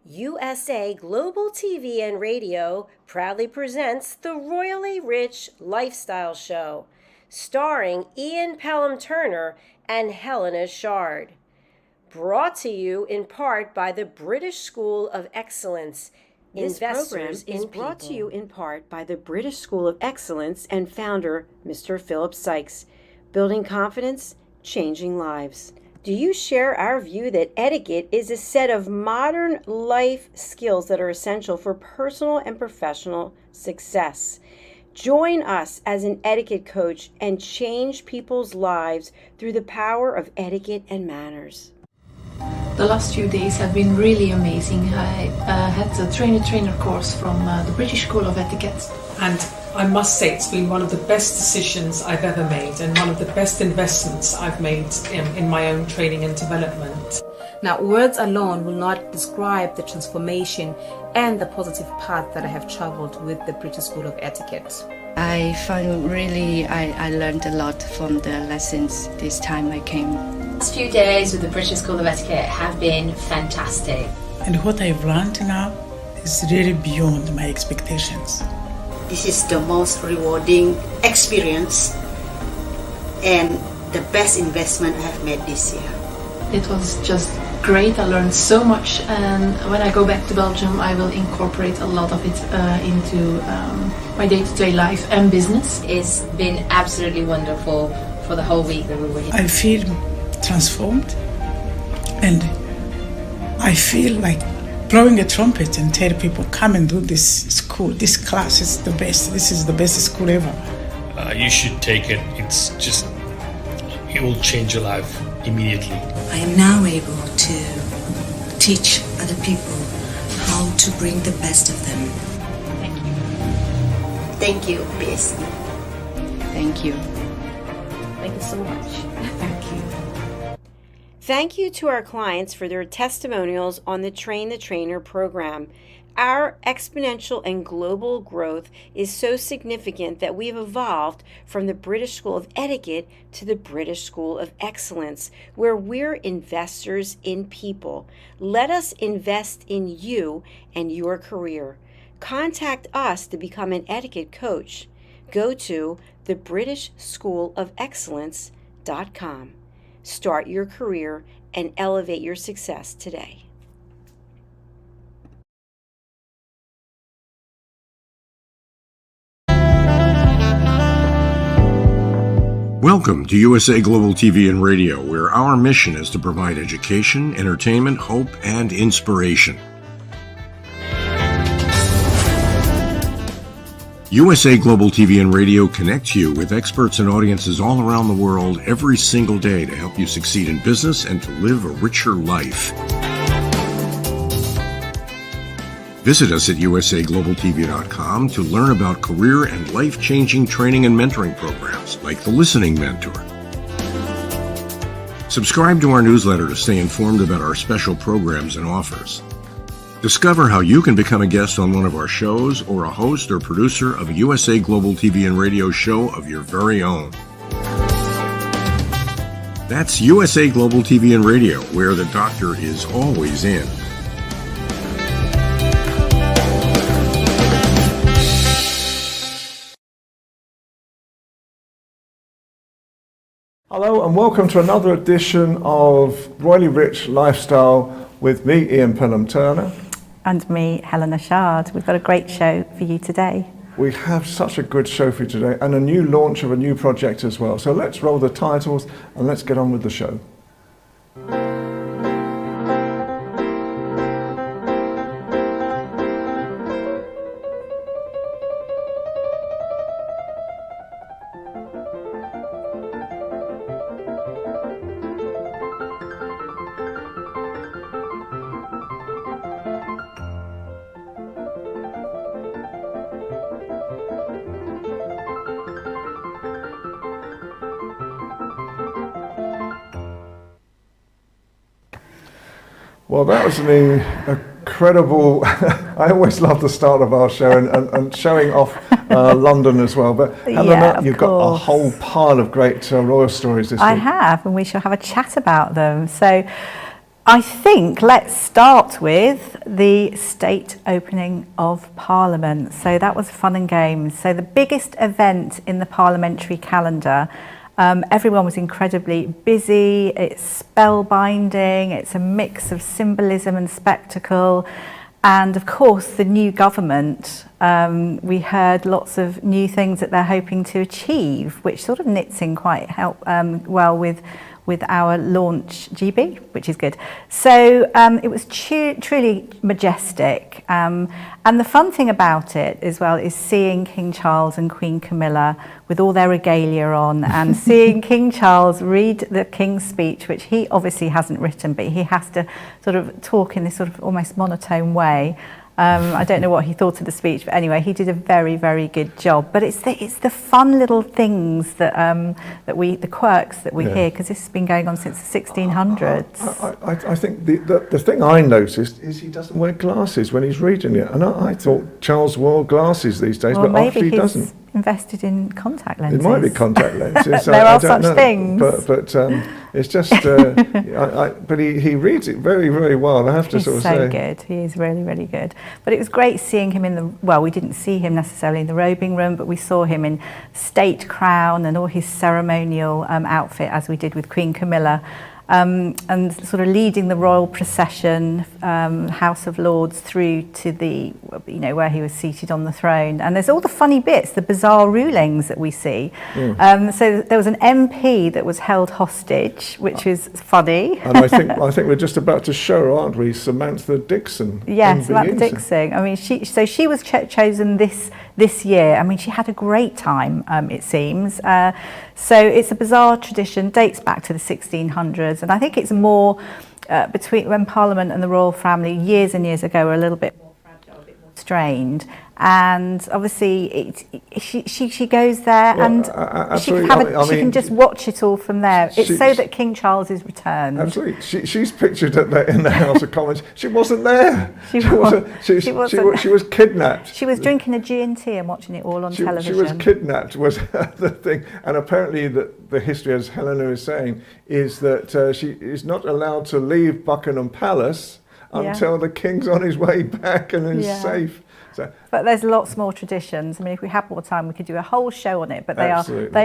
USA Global TV and Radio proudly presents the Royally Rich Lifestyle Show, starring Ian Pelham Turner and Helena CHARD. Brought to you in part by the British School of Excellence. This program is brought to you in part by the British School of Excellence and founder, Mr. Philip Sykes. Building confidence, changing lives. Do you share our view that etiquette is a set of modern life skills that are essential for personal and professional success? Join us as an etiquette coach and change people's lives through the power of etiquette and manners. The last few days have been really amazing. I had a trainer course from the British School of Etiquette. And I must say it's been one of the best decisions I've ever made and one of the best investments I've made in my own training and development. Now, words alone will not describe the transformation and the positive path that I have traveled with the British School of Etiquette. I find I learned a lot from the lessons this time I came. The last few days with the British School of Etiquette have been fantastic. And what I've learned now is really beyond my expectations. This is the most rewarding experience and the best investment I have made this year. It was just great. I learned so much, and when I go back to Belgium I will incorporate a lot of it into my day-to-day life and business. It's been absolutely wonderful for the whole week that we were here. I feel transformed, and I feel like blowing a trumpet and tell people, come and do this school, this class is the best, this is the best school ever. You should take it. It will change your life immediately. I am now able to teach other people how to bring the best of them. Thank you. Thank you, BSc. Thank you. Thank you so much. Thank you. Thank you to our clients for their testimonials on the Train the Trainer program. Our exponential and global growth is so significant that we've evolved from the British School of Etiquette to the British School of Excellence, where we're investors in people. Let us invest in you and your career. Contact us to become an etiquette coach. Go to thebritishschoolofexcellence.com. Start your career and elevate your success today. Welcome to USA Global TV and Radio, where our mission is to provide education, entertainment, hope, and inspiration. USA Global TV and Radio connects you with experts and audiences all around the world every single day to help you succeed in business and to live a richer life. Visit us at usaglobaltv.com to learn about career and life-changing training and mentoring programs like the Listening Mentor. Subscribe to our newsletter to stay informed about our special programs and offers. Discover how you can become a guest on one of our shows or a host or producer of a USA Global TV and Radio show of your very own. That's USA Global TV and Radio, where the doctor is always in. Hello and welcome to another edition of Royally Rich Lifestyle with me, Ian Pelham Turner. And me, Helena CHARD. We've got a great show for you today. We have such a good show for you today and a new launch of a new project as well. So let's roll the titles and let's get on with the show. Well, that was an incredible, I always love the start of our show and showing off London as well. But Helena, you've got a whole pile of great royal stories this week. I have, and we shall have a chat about them. So I think let's start with the state opening of Parliament. So that was fun and games. So the biggest event in the parliamentary calendar. Everyone was incredibly busy. It's spellbinding. It's a mix of symbolism and spectacle. And of course, the new government, we heard lots of new things that they're hoping to achieve, which sort of knits in quite well with our launch GB, which is good. So it was truly majestic. And the fun thing about it as well is seeing King Charles and Queen Camilla with all their regalia on and seeing King Charles read the King's speech, which he obviously hasn't written, but he has to sort of talk in this sort of almost monotone way. I don't know what he thought of the speech, but anyway, he did a very, very good job. But it's the fun little things that the quirks that we hear, because this has been going on since the 1600s. I think the thing I noticed is he doesn't wear glasses when he's reading it, and I thought Charles wore glasses these days, but obviously he doesn't. Invested in contact lenses. It might be contact lenses. There are such things. But it's just, but he reads it very, very well, I have to sort of say. He's so good. He is really, really good. But it was great seeing him in the, well, we didn't see him necessarily in the robing room, but we saw him in state crown and all his ceremonial outfit, as we did with Queen Camilla. And sort of leading the royal procession, House of Lords, through to the, where he was seated on the throne. And there's all the funny bits, the bizarre rulings that we see. So there was an MP that was held hostage, which was funny. And I think we're just about to show, aren't we, Samantha Dixon? Yes, Samantha Dixon. I mean, she was chosen this year. I mean, she had a great time, it seems. So it's a bizarre tradition, dates back to the 1600s, and I think it's more between when Parliament and the royal family years and years ago were a little bit more fragile, a bit more strained. And obviously, she goes there, and she can just watch it all from there. It's so that King Charles is returned. Absolutely, she's pictured in the House of Commons. She wasn't there. She was kidnapped. She was drinking a G&T and watching it all on television. She was kidnapped, was the thing. And apparently, the history, as Helena is saying, is that she is not allowed to leave Buckingham Palace until the King's on his way back and is safe. But there's lots more traditions. I mean, if we had more time, we could do a whole show on it. But they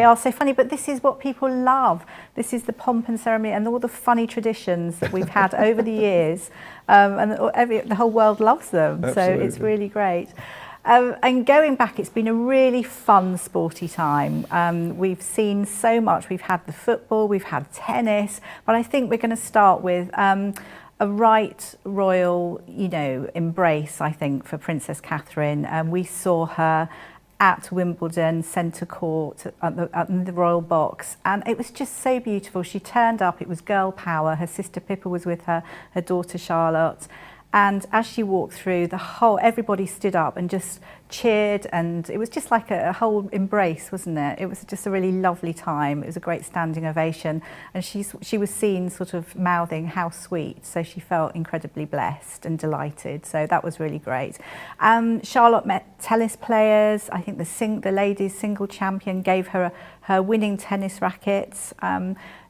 are so funny. But this is what people love. This is the pomp and ceremony and all the funny traditions that we've had over the years, and the whole world loves them. Absolutely. So it's really great. And going back, it's been a really fun, sporty time. We've seen so much. We've had the football, we've had tennis, but I think we're going to start with a right royal, embrace, I think, for Princess Catherine. We saw her at Wimbledon Centre Court at the Royal Box, and it was just so beautiful. She turned up, it was girl power. Her sister Pippa was with her, her daughter Charlotte. And as she walked through, everybody stood up and just cheered, and it was just like a whole embrace, wasn't it? It was just a really lovely time. It was a great standing ovation, and she was seen sort of mouthing "how sweet," so she felt incredibly blessed and delighted. So that was really great. Charlotte met tennis players. I think the ladies' single champion gave her her winning tennis rackets.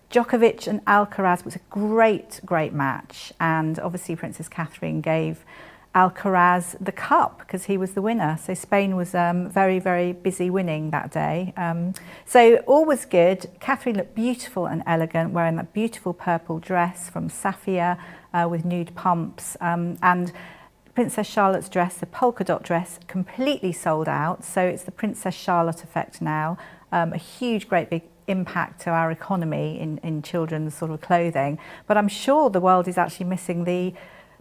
Djokovic and Alcaraz was a great match, and obviously Princess Catherine gave Alcaraz the cup because he was the winner. So Spain was very, very busy winning that day. So all was good. Catherine looked beautiful and elegant, wearing that beautiful purple dress from Safia with nude pumps, and Princess Charlotte's dress, the polka dot dress, completely sold out. So it's the Princess Charlotte effect now. A huge, great big impact to our economy in children's sort of clothing. But I'm sure the world is actually missing the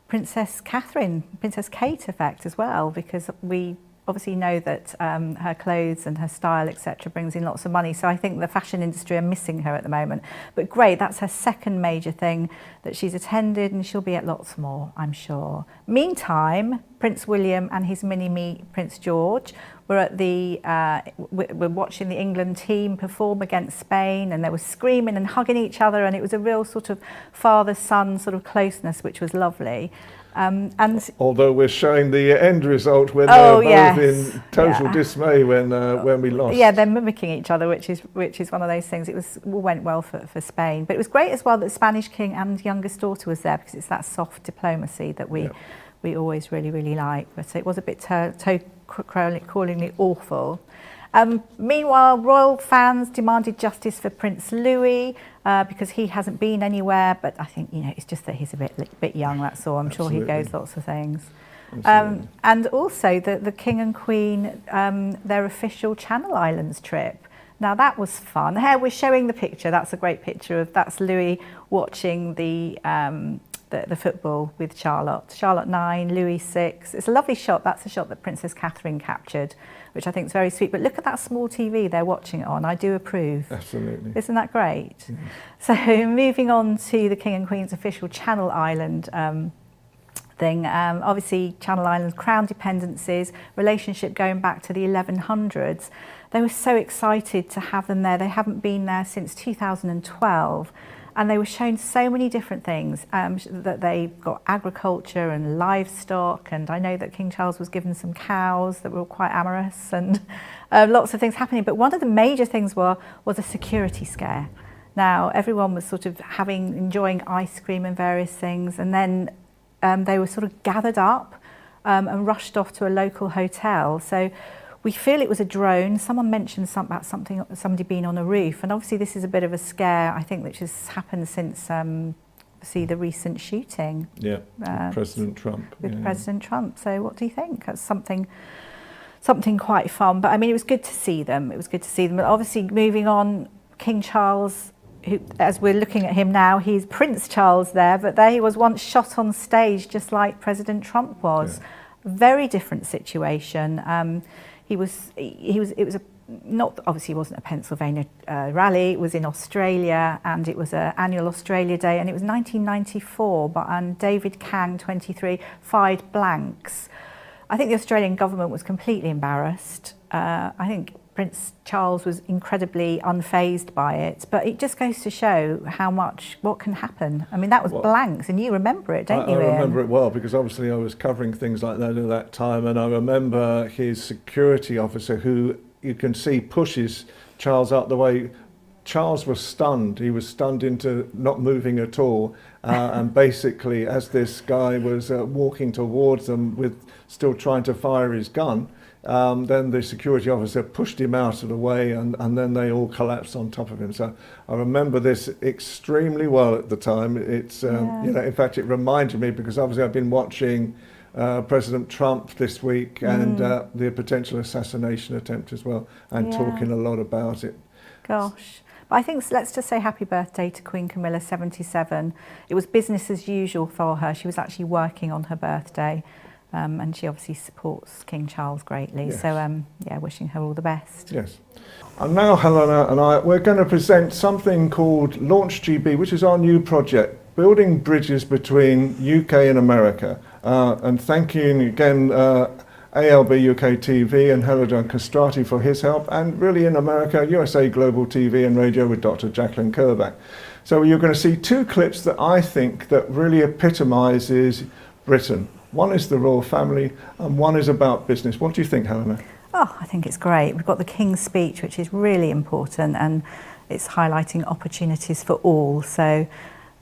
Princess Kate effect as well, because we obviously know that her clothes and her style, etc., brings in lots of money. So I think the fashion industry are missing her at the moment. But great, that's her second major thing that she's attended, and she'll be at lots more, I'm sure. Meantime, Prince William and his mini-me Prince George were at we're watching the England team perform against Spain, and they were screaming and hugging each other, and it was a real sort of father-son sort of closeness, which was lovely. And although we're showing the end result when they were both in total dismay when we lost. Yeah, they're mimicking each other, which is one of those things. It went well for Spain, but it was great as well that the Spanish king and youngest daughter was there, because it's that soft diplomacy that we always really like. But it was a bit callingly awful. Meanwhile, royal fans demanded justice for Prince Louis because he hasn't been anywhere. But I think, it's just that he's a bit young, that's all. I'm sure he goes lots of things. And also the King and Queen, their official Channel Islands trip. Now that was fun. Here we're showing the picture. That's a great picture that's Louis watching the football with Charlotte. Charlotte 9, Louis 6. It's a lovely shot. That's a shot that Princess Catherine captured, which I think is very sweet. But look at that small TV they're watching it on. I do approve. Absolutely. Isn't that great? Yeah. So moving on to the King and Queen's official Channel Island thing. Obviously, Channel Islands, crown dependencies, relationship going back to the 1100s. They were so excited to have them there. They haven't been there since 2012. And they were shown so many different things, that they've got agriculture and livestock, and I know that King Charles was given some cows that were quite amorous, and lots of things happening. But one of the major things was a security scare. Now, everyone was sort of enjoying ice cream and various things, and then they were sort of gathered up and rushed off to a local hotel. So we feel it was a drone. Someone mentioned about somebody being on a roof, and obviously this is a bit of a scare, I think, which has happened since the recent shooting. Yeah, with President Trump. With President Trump. So what do you think? That's something quite fun. But I mean, it was good to see them. It was good to see them. But obviously, moving on, King Charles, who, as we're looking at him now, he's Prince Charles there, but there he was once shot on stage, just like President Trump was. Yeah. Very different situation. It was not, obviously it wasn't a Pennsylvania rally, it was in Australia, and it was an annual Australia Day, and it was 1994, and David Kang, 23, fired blanks. I think the Australian government was completely embarrassed. I think Prince Charles was incredibly unfazed by it, but it just goes to show what can happen. I mean, that was blanks, and you remember it, don't you, Ian? I remember it well, because obviously I was covering things like that at that time, and I remember his security officer, who you can see pushes Charles out the way. Charles was stunned. He was stunned into not moving at all, and basically, as this guy was walking towards them still trying to fire his gun, then the security officer pushed him out of the way, and then they all collapsed on top of him. So I remember this extremely well at the time. It's in fact, it reminded me, because obviously I've been watching President Trump this week, and the potential assassination attempt as well, and talking a lot about it. Gosh. But I think let's just say happy birthday to Queen Camilla, 77. It was business as usual for her. She was actually working on her birthday. And she obviously supports King Charles greatly. Yes. So, wishing her all the best. Yes. And now Helena and we're going to present something called Launch GB, which is our new project, building bridges between UK and America. And thanking again ALB UK TV and Helena Castrati for his help, and really in America, USA Global TV and Radio with Dr. Jacqueline Kerback. So you're going to see two clips that I think that really epitomises Britain. One is the royal family, and one is about business. What do you think, Helena? Oh, I think it's great. We've got the King's speech, which is really important, and it's highlighting opportunities for all. So,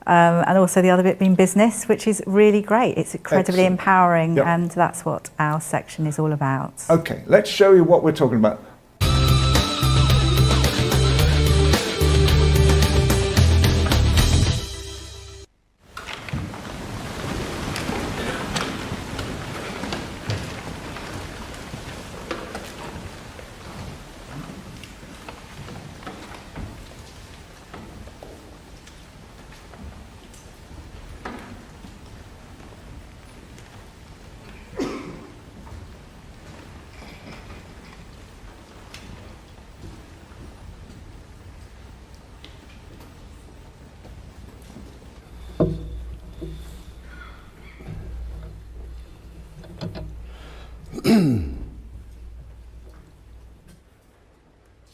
and also the other bit being business, which is really great. It's incredibly empowering, and that's what our section is all about. Okay, let's show you what we're talking about.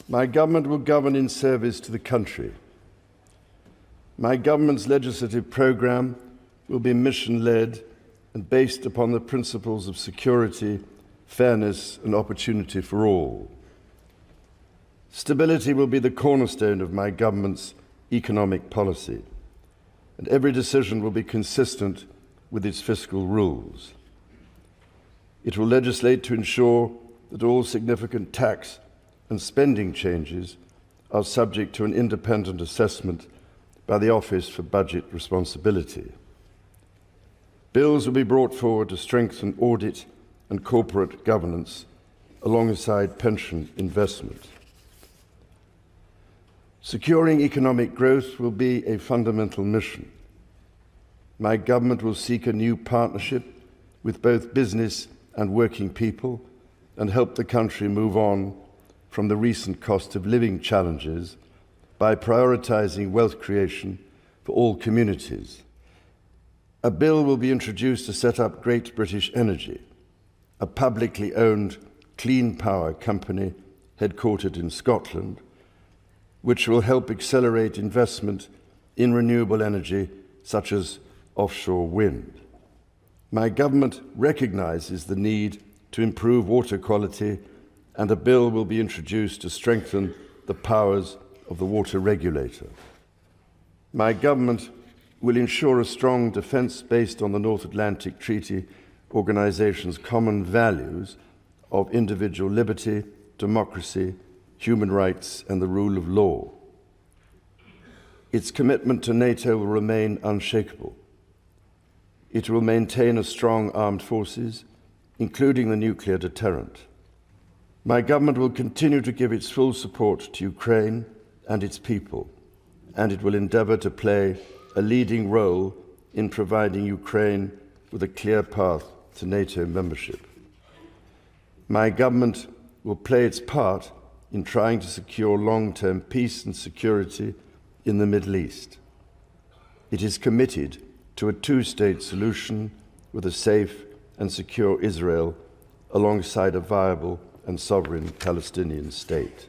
My government will govern in service to the country. My government's legislative programme will be mission-led and based upon the principles of security, fairness and opportunity for all. Stability will be the cornerstone of my government's economic policy, and every decision will be consistent with its fiscal rules. It will legislate to ensure that all significant tax and spending changes are subject to an independent assessment by the Office for Budget Responsibility. Bills will be brought forward to strengthen audit and corporate governance alongside pension investment. Securing economic growth will be a fundamental mission. My government will seek a new partnership with both business and working people and help the country move on from the recent cost of living challenges by prioritising wealth creation for all communities. A bill will be introduced to set up Great British Energy, a publicly owned clean power company headquartered in Scotland, which will help accelerate investment in renewable energy such as offshore wind. My government recognises the need to improve water quality, and a bill will be introduced to strengthen the powers of the water regulator. My government will ensure a strong defence based on the North Atlantic Treaty Organisation's common values of individual liberty, democracy, human rights and the rule of law. Its commitment to NATO will remain unshakable. It will maintain a strong armed forces, including the nuclear deterrent. My government will continue to give its full support to Ukraine and its people, and it will endeavour to play a leading role in providing Ukraine with a clear path to NATO membership. My government will play its part in trying to secure long-term peace and security in the Middle East. It is committed to a two-state solution with a safe and secure Israel alongside a viable and sovereign Palestinian state.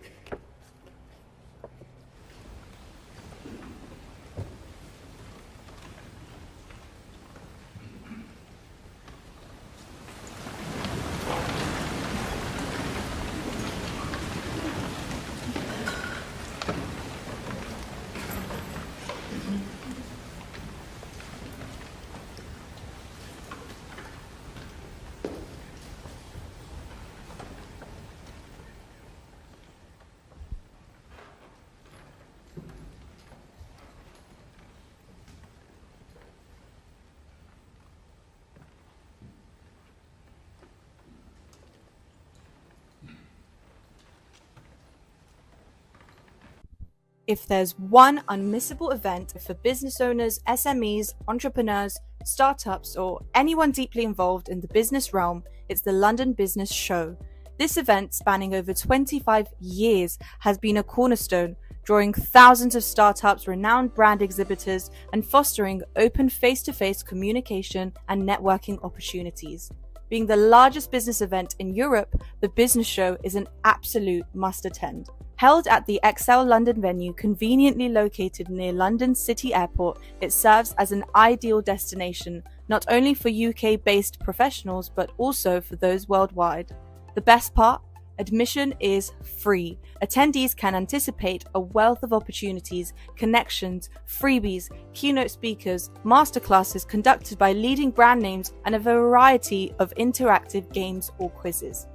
If there's one unmissable event for business owners, SMEs, entrepreneurs, startups, or anyone deeply involved in the business realm, it's the London Business Show. This event, spanning over 25 years, has been a cornerstone, drawing thousands of startups, renowned brand exhibitors, and fostering open face-to-face communication and networking opportunities. Being the largest business event in Europe, the Business Show is an absolute must-attend. Held at the XL London venue, conveniently located near London City Airport, it serves as an ideal destination, not only for UK-based professionals, but also for those worldwide. The best part? Admission is free. Attendees can anticipate a wealth of opportunities, connections, freebies, keynote speakers, masterclasses conducted by leading brand names, and a variety of interactive games or quizzes.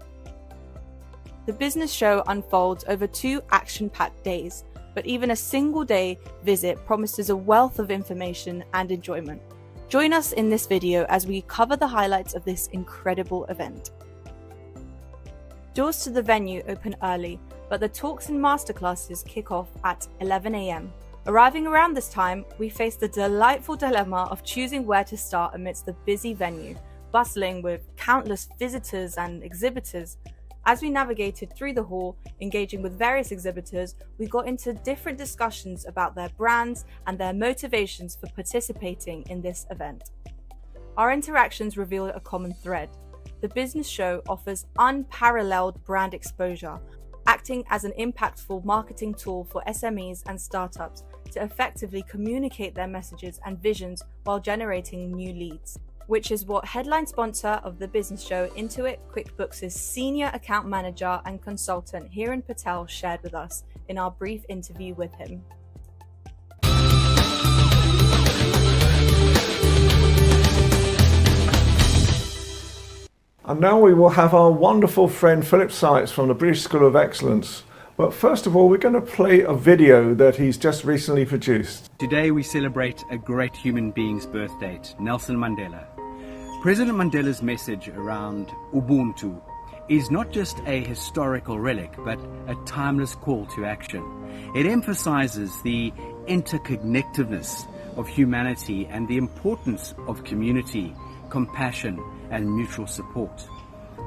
The Business Show unfolds over 2 action-packed days, but even a single day visit promises a wealth of information and enjoyment. Join us in this video as we cover the highlights of this incredible event. Doors to the venue open early, but the talks and masterclasses kick off at 11 AM. Arriving around this time, we face the delightful dilemma of choosing where to start amidst the busy venue, bustling with countless visitors and exhibitors. As we navigated through the hall, engaging with various exhibitors, we got into different discussions about their brands and their motivations for participating in this event. Our interactions revealed a common thread. the business show offers unparalleled brand exposure, acting as an impactful marketing tool for SMEs and startups to effectively communicate their messages and visions while generating new leads, which is what headline sponsor of the business show, Intuit QuickBooks' senior account manager and consultant Hiren Patel shared with us in our brief interview with him. And now we will have our wonderful friend Philip Sykes from the British School of Excellence. But first of all, we're going to play a video that he's just recently produced. Today we celebrate a great human being's birth date, Nelson Mandela. President Mandela's message around Ubuntu is not just a historical relic, but a timeless call to action. It emphasizes the interconnectedness of humanity and the importance of community, compassion, and mutual support.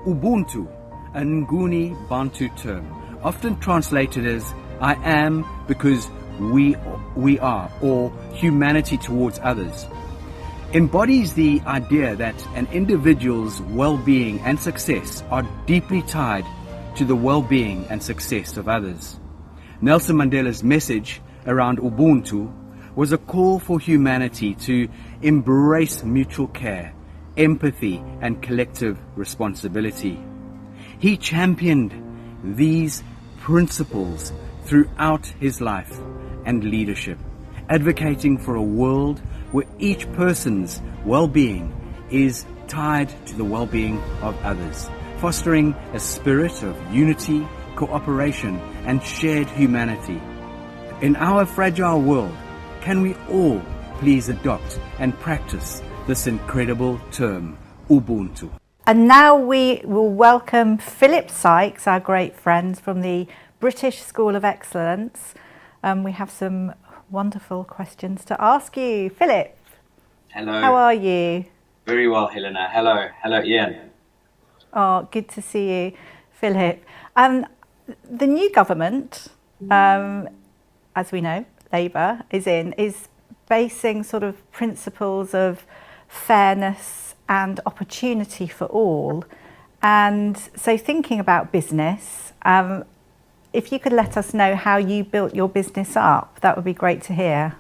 Ubuntu, a Nguni Bantu term, often translated as I am because we are, or humanity towards others, embodies the idea that an individual's well-being and success are deeply tied to the well-being and success of others. Nelson Mandela's message around Ubuntu was a call for humanity to embrace mutual care, empathy, and collective responsibility. He championed these principles throughout his life and leadership, advocating for a world where each person's well-being is tied to the well-being of others, fostering a spirit of unity, cooperation, and shared humanity. In our fragile world, can we all please adopt and practice this incredible term, Ubuntu? And now we will welcome Philip Sykes, our great friend from the British School of Excellence. We have some wonderful questions to ask you. Philip, hello. How are you? Very well, Helena. Hello, Ian. Oh, good to see you, Philip. The new government, as we know, Labour is basing sort of principles of fairness and opportunity for all. And so thinking about business, if you could let us know how you built your business up, that would be great to hear.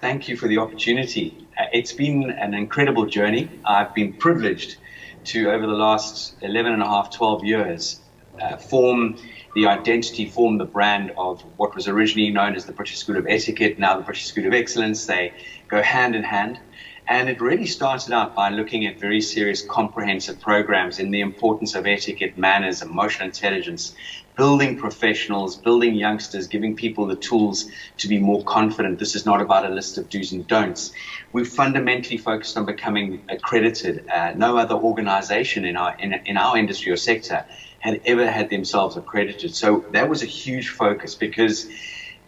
Thank you for the opportunity. It's been an incredible journey. I've been privileged to, over the last 12 years, form the identity, form the brand of what was originally known as the British School of Etiquette, now the British School of Excellence. They go hand in hand. And it really started out by looking at very serious comprehensive programs in the importance of etiquette, manners, emotional intelligence, building professionals, building youngsters, giving people the tools to be more confident. This is not about a list of do's and don'ts. We've fundamentally focused on becoming accredited. No other organization in our industry or sector had ever had themselves accredited. So that was a huge focus, because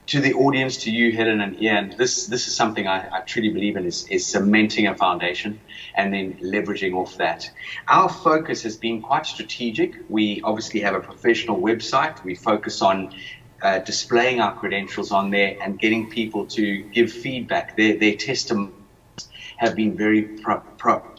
to the audience, to you, Helen and Ian, this is something I truly believe in, is cementing a foundation and then leveraging off that. Our focus has been quite strategic. We obviously have a professional website. We focus on displaying our credentials on there and getting people to give feedback. Their testimonies have been very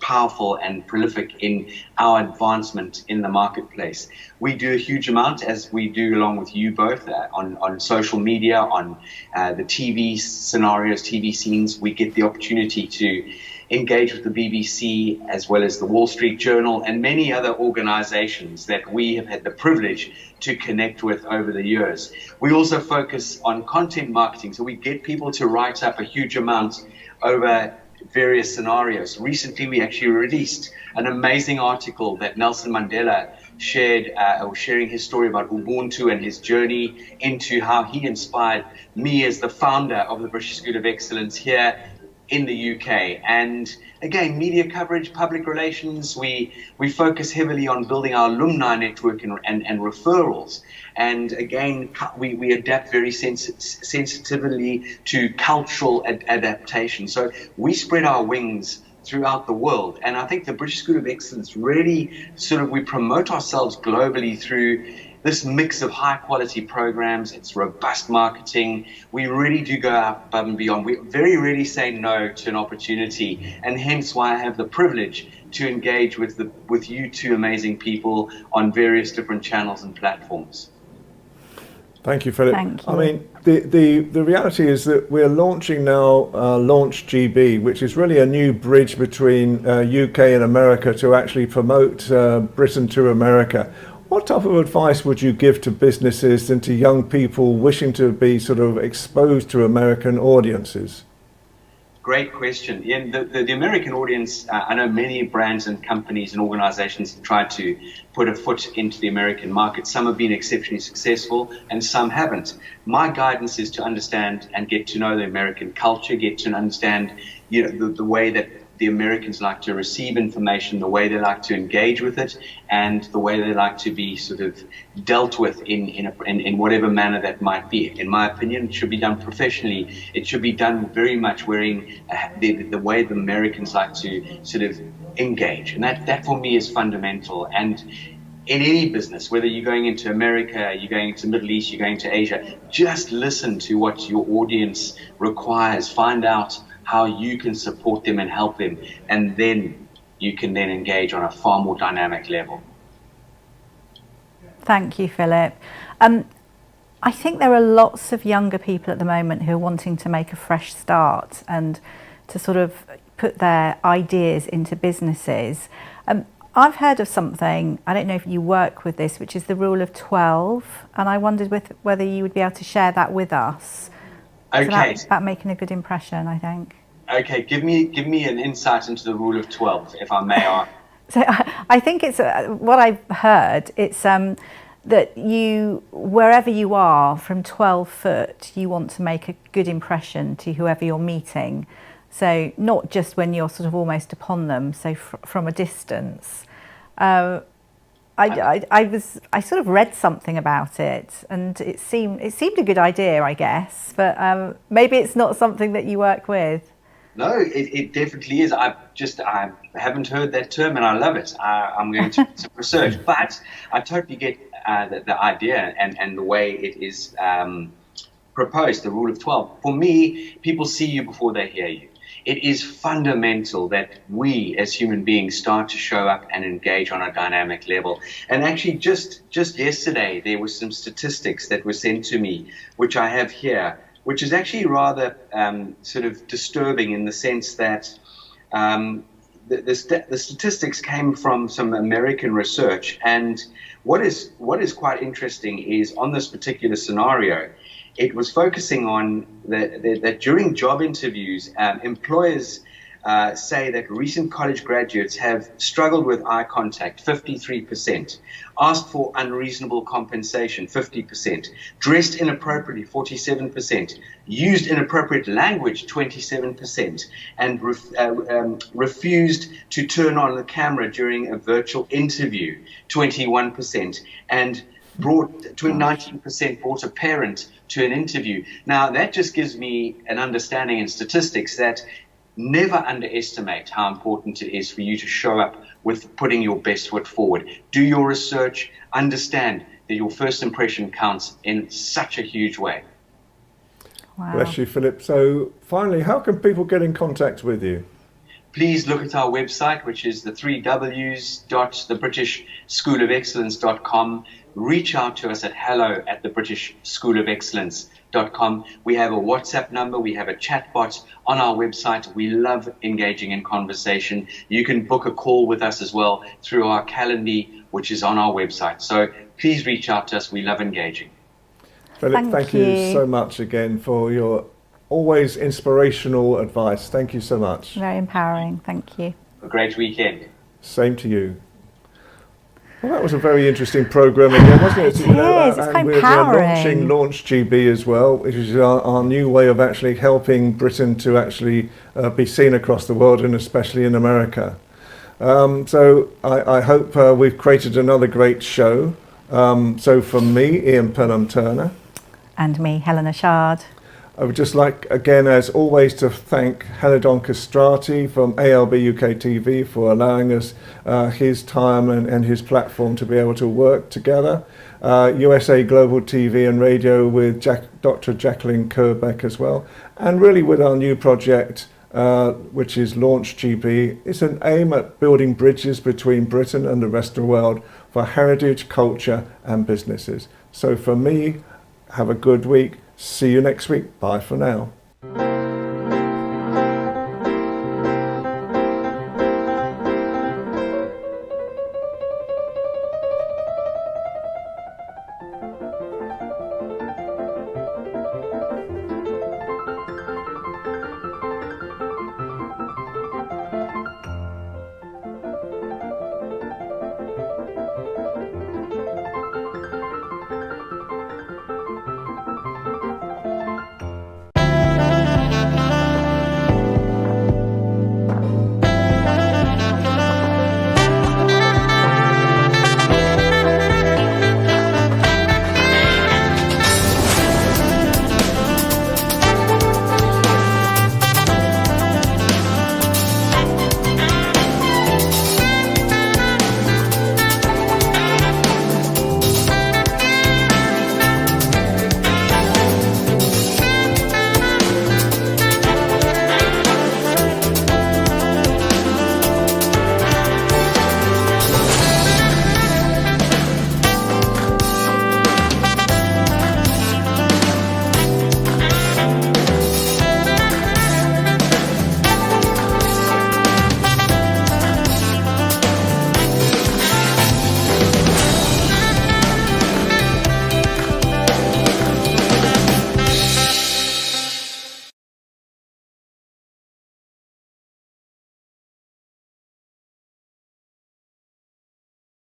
powerful and prolific in our advancement in the marketplace. We do a huge amount, as we do along with you both, on social media, on the TV scenarios, TV scenes. We get the opportunity to engage with the BBC, as well as the Wall Street Journal and many other organizations that we have had the privilege to connect with over the years. We also focus on content marketing, so we get people to write up a huge amount over various scenarios. Recently, we actually released an amazing article that Nelson Mandela shared, sharing his story about Ubuntu and his journey into how he inspired me as the founder of the British School of Excellence here in the UK. And again, media coverage, public relations, we focus heavily on building our alumni network and referrals. And again, we adapt very sensitively to cultural adaptation. So we spread our wings throughout the world. And I think the British School of Excellence really we promote ourselves globally through this mix of high quality programs, it's robust marketing. We really do go above and beyond. We very rarely say no to an opportunity, and hence why I have the privilege to engage with you two amazing people on various different channels and platforms. Thank you, Philip. Thank you. I mean, the reality is that we're launching now Launch GB, which is really a new bridge between UK and America to actually promote Britain to America. What type of advice would you give to businesses and to young people wishing to be sort of exposed to American audiences? Great question. Yeah, the American audience, I know many brands and companies and organizations have tried to put a foot into the American market. Some have been exceptionally successful and some haven't. My guidance is to understand and get to know the American culture, get to understand, you know, the way that the Americans like to receive information, the way they like to engage with it, and the way they like to be sort of dealt with in whatever manner that might be. In my opinion, it should be done professionally. It should be done very much wearing the way the Americans like to sort of engage. And that for me is fundamental. And in any business, whether you're going into America, you're going into the Middle East, you're going to Asia, just listen to what your audience requires. Find out how you can support them and help them, and then you can then engage on a far more dynamic level. Thank you, Philip. I think there are lots of younger people at the moment who are wanting to make a fresh start and to sort of put their ideas into businesses. I've heard of something, I don't know if you work with this, which is the rule of 12, and I wondered whether you would be able to share that with us. Okay. It's about making a good impression, I think. Okay, give me an insight into the rule of 12, if I may ask. So I think it's what I've heard. It's that you, wherever you are, from 12 foot, you want to make a good impression to whoever you're meeting. So not just when you're sort of almost upon them. So from a distance. I sort of read something about it, and it seemed a good idea, I guess. But maybe it's not something that you work with. No, it definitely is. I haven't heard that term, and I love it. I'm going to do some research, but I totally get the idea and the way it is proposed. The rule of 12. For me, people see you before they hear you. It is fundamental that we as human beings start to show up and engage on a dynamic level. And actually just yesterday, there were some statistics that were sent to me, which I have here, which is actually rather sort of disturbing in the sense that the statistics came from some American research. And what is quite interesting is on this particular scenario, it was focusing on that during job interviews, employers say that recent college graduates have struggled with eye contact, 53%, asked for unreasonable compensation, 50%, dressed inappropriately, 47%, used inappropriate language, 27%, and refused to turn on the camera during a virtual interview, 21%, and 19% brought a parent to an interview. Now, that just gives me an understanding in statistics that never underestimate how important it is for you to show up with putting your best foot forward. Do your research, understand that your first impression counts in such a huge way. Wow. Bless you, Philip. So finally, how can people get in contact with you? Please look at our website, which is the 3Ws.thebritishschoolofexcellence.com. Reach out to us at hello@thebritishschoolofexcellence.com. We have a WhatsApp number. We have a chat bot on our website. We love engaging in conversation. You can book a call with us as well through our calendar, which is on our website. So please reach out to us. We love engaging. Philip, thank you so much again for your always inspirational advice. Thank you so much. Very empowering. Thank you. A great weekend. Same to you. Well, that was a very interesting program again, wasn't it? It is. It's quite empowering. We're launching Launch GB as well, which is our new way of actually helping Britain to actually be seen across the world, and especially in America. So I hope we've created another great show. So from me, Ian Pelham Turner. And me, Helena CHARD. I would just like, again, as always, to thank Helidon Castrati from ALB UK TV for allowing us his time and his platform to be able to work together. USA Global TV and Radio with Dr. Jacqueline Kerbeck as well, and really with our new project, which is Launch GB. It's an aim at building bridges between Britain and the rest of the world for heritage, culture and businesses. So for me, have a good week. See you next week. Bye for now.